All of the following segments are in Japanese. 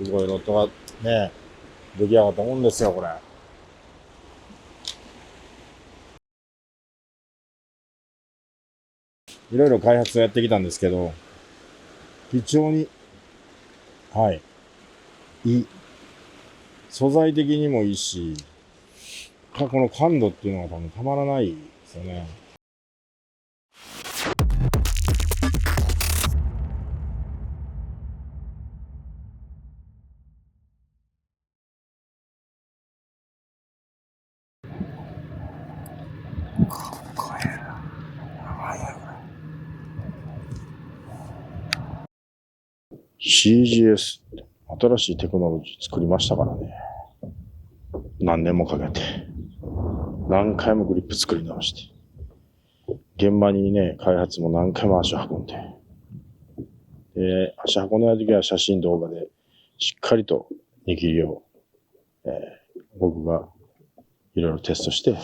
すごいロットがね、出来上がったもんですよ、これ。いろいろ開発をやってきたんですけど、非常に、はい、いい。素材的にもいいし、この感度っていうのが多分たまらないですよね。CGS 新しいテクノロジー作りましたからね。何年もかけて何回もグリップ作り直して、現場にね、開発も何回も足を運んで、足運んだ時は写真動画でしっかりと握りを、僕がいろいろテストして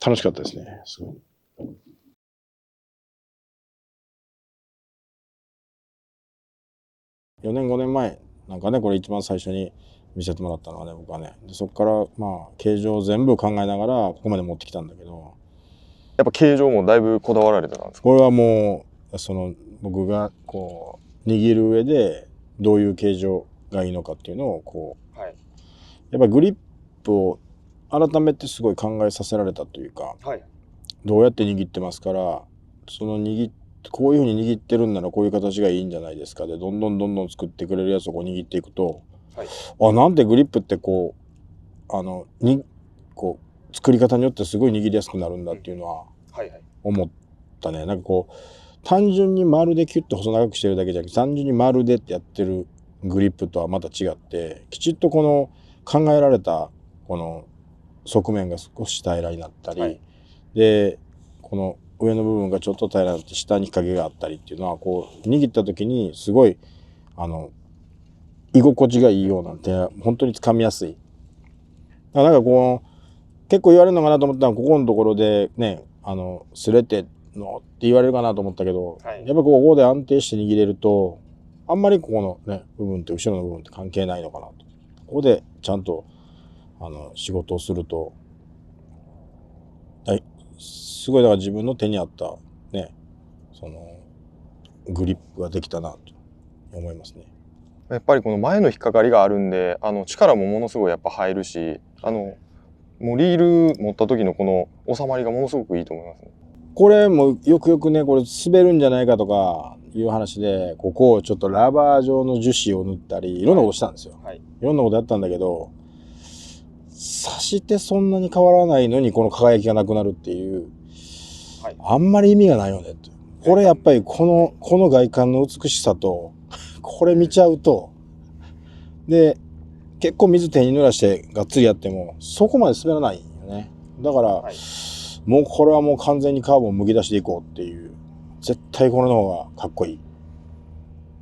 楽しかったですね。すごい。4年5年前なんかね、これ一番最初に見せてもらったのはね、僕はね。でそこからまあ形状を全部考えながらここまで持ってきたんだけど、やっぱ形状もだいぶこだわられてたんですか？これはもう僕がこう握る上でどういう形状がいいのかっていうのをこう、はい、やっぱグリップを改めてすごい考えさせられたというか、はい、どうやって握ってますから、こういうふうに握ってるんならこういう形がいいんじゃないですかで、どんどん作ってくれるやつをこう握っていくと、はい、なんでグリップってこう作り方によってすごい握りやすくなるんだっていうのは思ったね。なんかこう単純に丸でキュッと細長くしてるだけじゃなくて、単純に丸でってやってるグリップとはまた違って、きちっとこの考えられたこの側面が少し平らになったり、はい、でこの上の部分がちょっと平らになって下に日陰があったりっていうのは、こう握った時にすごい居心地がいいようなんて、本当に掴みやすい。なんかこう結構言われるのかなと思ったら、ここのところでね、擦れてのって言われるかなと思ったけど、はい、やっぱここで安定して握れると、あんまりここのね部分って後ろの部分って関係ないのかなと。ここでちゃんと仕事をすると、すごいだから自分の手に合ったね、グリップができたなと思いますね。やっぱりこの前の引っかかりがあるんで、力もものすごいやっぱ入るし、もうリール持った時のこの収まりがものすごくいいと思いますね。これもよくね、これ滑るんじゃないかとかいう話で、ここをちょっとラバー状の樹脂を塗ったり、いろんなことしたんですよ。はい、いろんなことやったんだけど、刺してそんなに変わらないのにこの輝きがなくなるっていう、はい、あんまり意味がないよねって。これやっぱりこの外観の美しさとこれ見ちゃうと、で結構水手に濡らしてがっつりやってもそこまで滑らないよね。だから、はい、もうこれはもう完全にカーボンむき出しでいこうっていう、絶対これの方がかっこいい。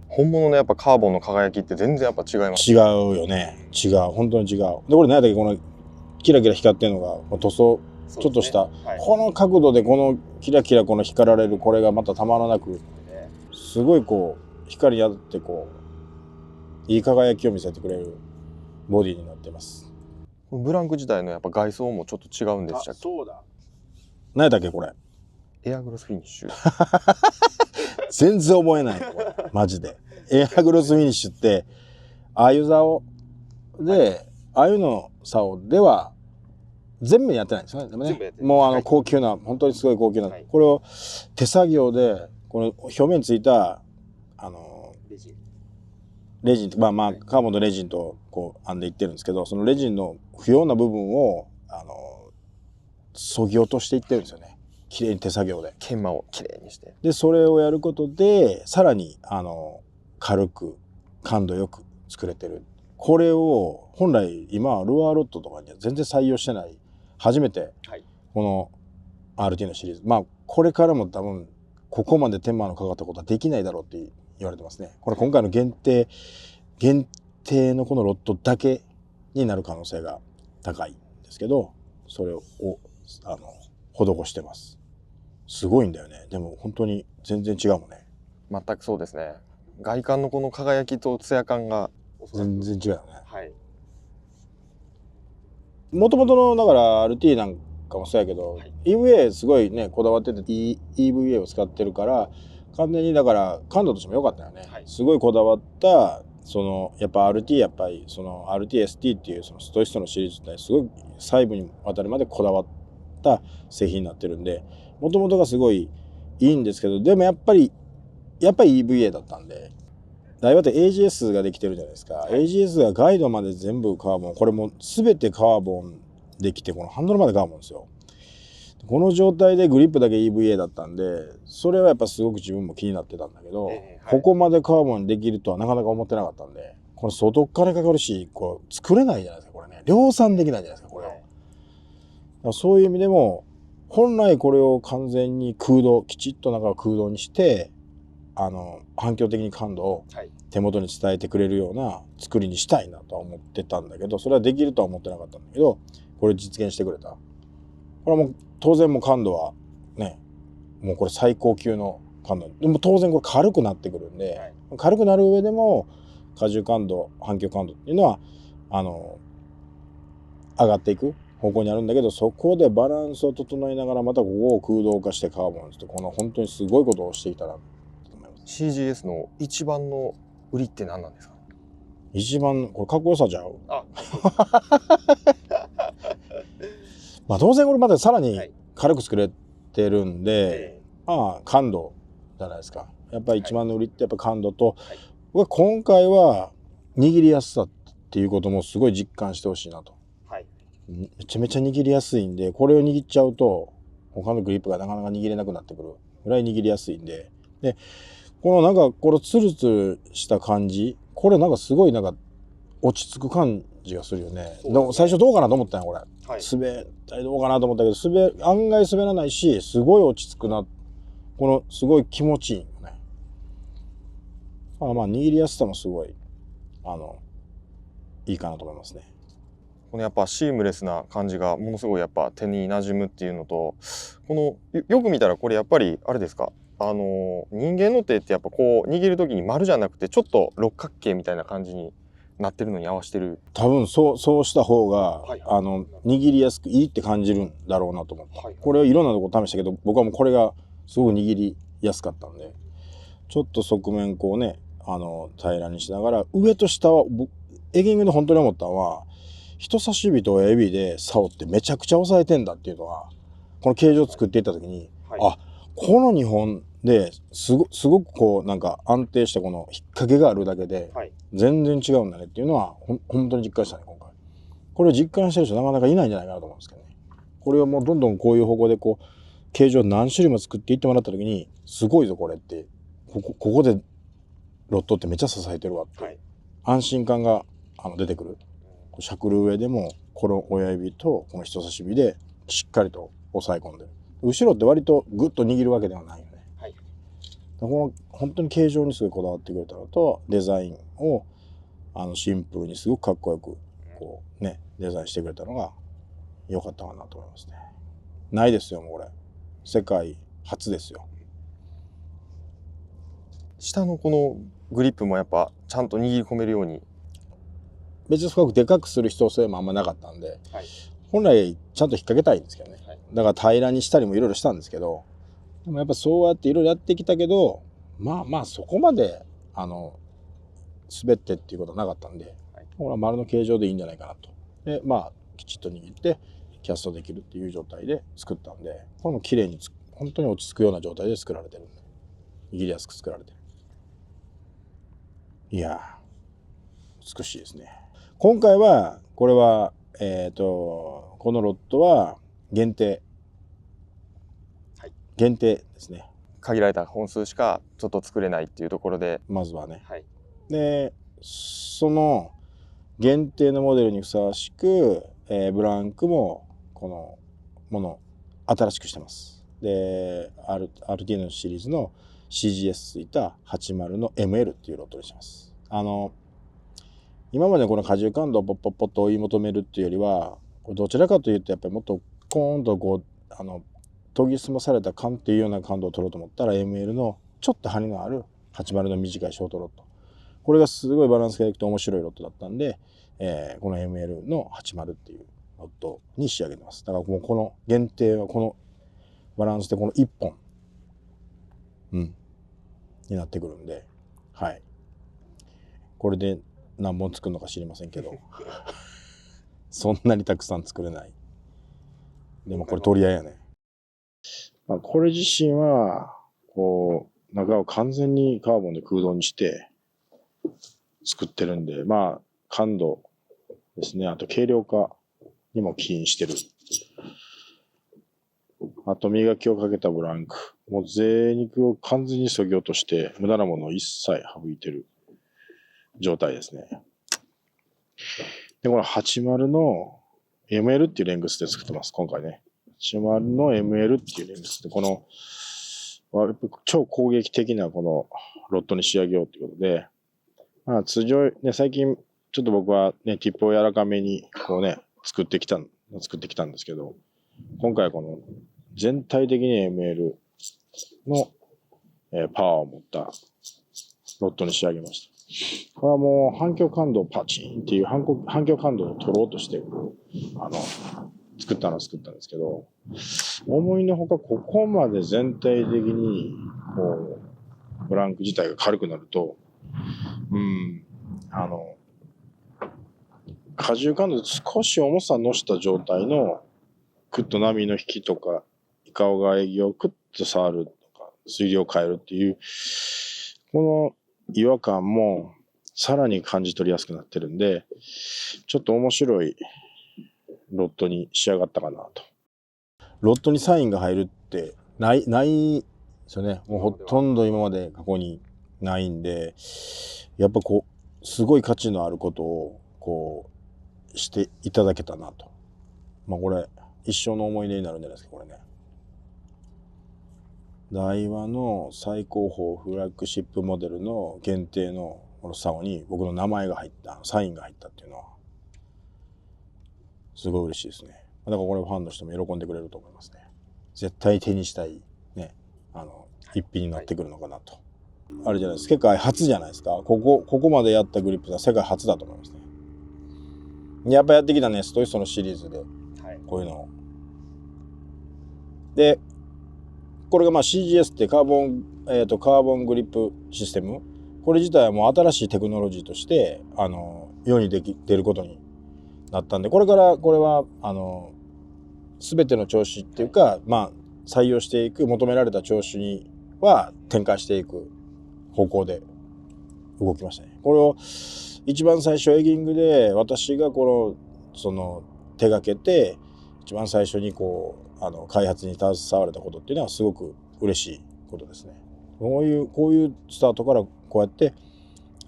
本物のやっぱカーボンの輝きって全然やっぱ違います。違うよね。違う、本当に違う。でこれ何やったっけ、このキラキラ光ってるのが塗装ちょっとした、ね、はい、この角度でこのキラキラこの光られるこれがまたたまらなく、すごいこう光に当たってこういい輝きを見せてくれるボディになっています。ブランク自体のやっぱ外装もちょっと違うんでしたっけ？そうだ。何やったっけこれ。エアグロスフィニッシュ。全然覚えないこれマジで。エアグロスフィニッシュってああいう竿で、はい、ああいうの竿では全部やってないんですよね。でもね、もう高級な、はい、本当にすごい高級な、はい、これを手作業でこの表面についたレジン、まあカーボンのレジンとこう編んでいってるんですけど、そのレジンの不要な部分を削ぎ落としていってるんですよね。綺麗に手作業で研磨を綺麗にして、でそれをやることでさらに軽く感度よく作れてる。これを本来今ルアーロッドとかには全然採用してない、初めてこの RT のシリーズ、まあこれからも多分ここまで手間のかかったことはできないだろうって言われてますね。これ今回の限定のこのロッドだけになる可能性が高いんですけど、それを施してます。すごいんだよね。でも本当に全然違うもんね。全くそうですね。外観のこの輝きと艶感が全然違うよね。はい。もともとのだから RT なんかもそうやけど、はい、EVA すごいねこだわってて EVA を使ってるから完全にだから感度としても良かったよね、はい、すごいこだわったそのやっぱ RT やっぱりその RTST っていうそのストイストのシリーズってすごい細部にわたるまでこだわった製品になってるんでもともとがすごいいいんですけどでもやっぱり EVA だったんで台場って AGS ができてるじゃないですか、はい、AGS がガイドまで全部カーボンこれも全てカーボンできてこのハンドルまでカーボンですよ。この状態でグリップだけ EVA だったんでそれはやっぱすごく自分も気になってたんだけど、はい、ここまでカーボンにできるとはなかなか思ってなかったんでこれ相当金かかるしこう作れないじゃないですかこれね量産できないじゃないですかこれを、はい、だからそういう意味でも本来これを完全に空洞きちっと中を空洞にして反響的に感度を手元に伝えてくれるような作りにしたいなとは思ってたんだけどそれはできるとは思ってなかったんだけどこれ実現してくれた。これはもう当然もう感度はねもうこれ最高級の感度でも当然これ軽くなってくるんで、はい、軽くなる上でも荷重感度反響感度っていうのは上がっていく方向にあるんだけどそこでバランスを整えながらまたここを空洞化してカーボンってこの本当にすごいことをしていたな。CGS の一番の売りって何なんですか？一番これかっこよさちゃう？あまあ当然これまでさらに軽く作れてるんで、まあ感度じゃないですか。やっぱり一番の売りってやっぱ感度と、僕は今回は握りやすさっていうこともすごい実感してほしいなと、はい、めちゃめちゃ握りやすいんでこれを握っちゃうと他のグリップがなかなか握れなくなってくるぐらい握りやすいんでこのなんかこのツルツルした感じこれなんかすごいなんか落ち着く感じがするよね。でも最初どうかなと思ったよこれ、はい、滑ったりどうかなと思ったけど案外滑らないしすごい落ち着くなこのすごい気持ちいいよね。まあ握りやすさもすごいいいかなと思いますね。このやっぱシームレスな感じがものすごいやっぱ手に馴染むっていうのとこのよく見たらこれやっぱりあれですか人間の手ってやっぱこう握る時に丸じゃなくてちょっと六角形みたいな感じになってるのに合わせてる。多分そうした方が、はい、握りやすくいいって感じるんだろうなと思った、はい、これはいろんなとこ試したけど僕はもうこれがすごく握りやすかったんでちょっと側面こうね平らにしながら上と下はエギングで本当に思ったのは人差し指と親指で竿ってめちゃくちゃ押さえてんだっていうのはこの形状を作っていった時に、はい、あこの2本ですごくこうなんか安定したこの引っ掛けがあるだけで全然違うんだねっていうのは本当に実感したね今回。これを実感してる人なかなかいないんじゃないかなと思うんですけどね。これをもうどんどんこういう方向でこう形状何種類も作っていってもらった時にすごいぞこれってここでロットってめっちゃ支えてるわって、はい、安心感が出てくる。しゃくる上でもこの親指とこの人差し指でしっかりと押さえ込んでる。後ろって割とグッと握るわけではないよね。はい、この本当に形状にすごいこだわってくれたのとデザインをシンプルにすごくかっこよくこうねデザインしてくれたのが良かったかなと思いますね。ないですよもうこれ世界初ですよ。下のこのグリップもやっぱちゃんと握り込めるように別にすごくでかくする必要性もあんまなかったんで、はい、本来ちゃんと引っ掛けたいんですけどね、はい、だから平らにしたりもいろいろしたんですけどでもやっぱそうやっていろいろやってきたけどまあそこまで滑ってっていうことはなかったんで、はい、これは丸の形状でいいんじゃないかなと。できちっと握ってキャストできるっていう状態で作ったんでこれも綺麗に本当に落ち着くような状態で作られてるんで握りやすく作られてる。いや美しいですね。今回はこれはこのロットは限定ですね。限られた本数しかちょっと作れないっていうところでまずはね、はい、でその限定のモデルにふさわしく、ブランクもこのもの新しくしてます。で RT のシリーズの CGS ついた80の ML っていうロットにしてます。今までこの荷重感度をポッポッポッと追い求めるっていうよりはどちらかというとやっぱりもっとコーンとこう研ぎ澄まされた感っていうような感度を取ろうと思ったら ML のちょっと張りのある80の短いショートロット。これがすごいバランスが良くて面白いロットだったんで、この ML の80っていうロットに仕上げてます。だからもうこの限定はこのバランスでこの1本、になってくるんで、はい。これで何本作るのか知りませんけど、そんなにたくさん作れない。でもこれ取り合いやね。まあ、これ自身は、こう、中を完全にカーボンで空洞にして作ってるんで、まあ、感度ですね。あと軽量化にも起因してる。あと磨きをかけたブランク。もう贅肉を完全に削ぎ落として、無駄なものを一切省いてる状態ですね。で、この80の ML っていうレングスで作ってます、今回ね。80の ML っていうレングスで、この、超攻撃的なこのロットに仕上げようということで、まあ通常、ね、最近、ちょっと僕はね、ティップを柔らかめに、こうね、作ってきたんですけど、今回はこの全体的に ML の、パワーを持ったロットに仕上げました。これはもう反響感度をパチンっていう反響感度を取ろうとして、作ったんですけど、思いのほかここまで全体的に、こう、ブランク自体が軽くなると、荷重感度で少し重さ乗した状態の、クッと波の引きとか、イカオガエギをクッと触るとか、水量を変えるっていう、この違和感もさらに感じ取りやすくなってるんで、ちょっと面白いロットに仕上がったかなと。ロットにサインが入るってないですよね。もうほとんど今まで過去にないんで、やっぱこう、すごい価値のあることを、こう、していただけたなと。まあこれ、一生の思い出になるんじゃないですか、これね。ダイワの最高峰フラッグシップモデルの限定のこの竿に僕の名前が入った、サインが入ったっていうのは、すごい嬉しいですね。だからこれファンの人も喜んでくれると思いますね。絶対手にしたい、ね、一品になってくるのかなと。あれじゃないですか、世界初じゃないですか。ここまでやったグリップは世界初だと思いますね。やっぱやってきたね、ストイストのシリーズで、こういうのを。で、これがまあ CGS ってカーボングリップシステム。これ自体はもう新しいテクノロジーとして、世に出ることになったんで、これからこれは、全ての調子っていうか、まあ、採用していく、求められた調子には展開していく方向で動きましたね。これを一番最初エギングで私が手がけて、一番最初にこう、開発に携われたことっていうのはすごく嬉しいことですね。こういうスタートからこうやって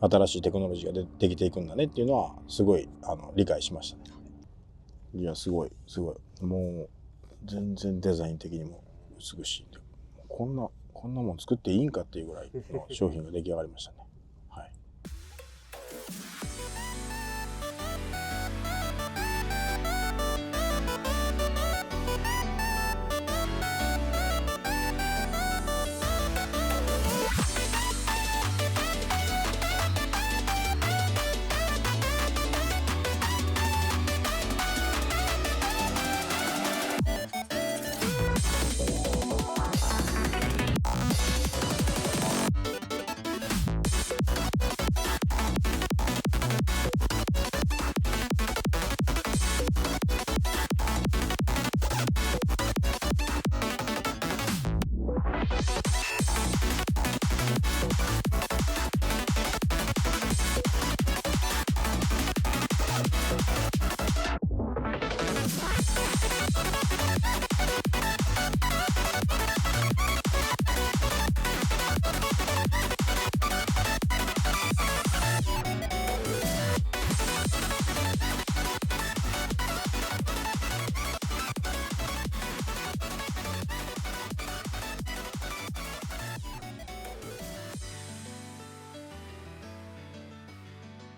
新しいテクノロジーができていくんだねっていうのはすごい理解しましたね。いや、すごい。もう全然デザイン的にも美しい。こんなもん作っていいんかっていうぐらいの商品が出来上がりましたね。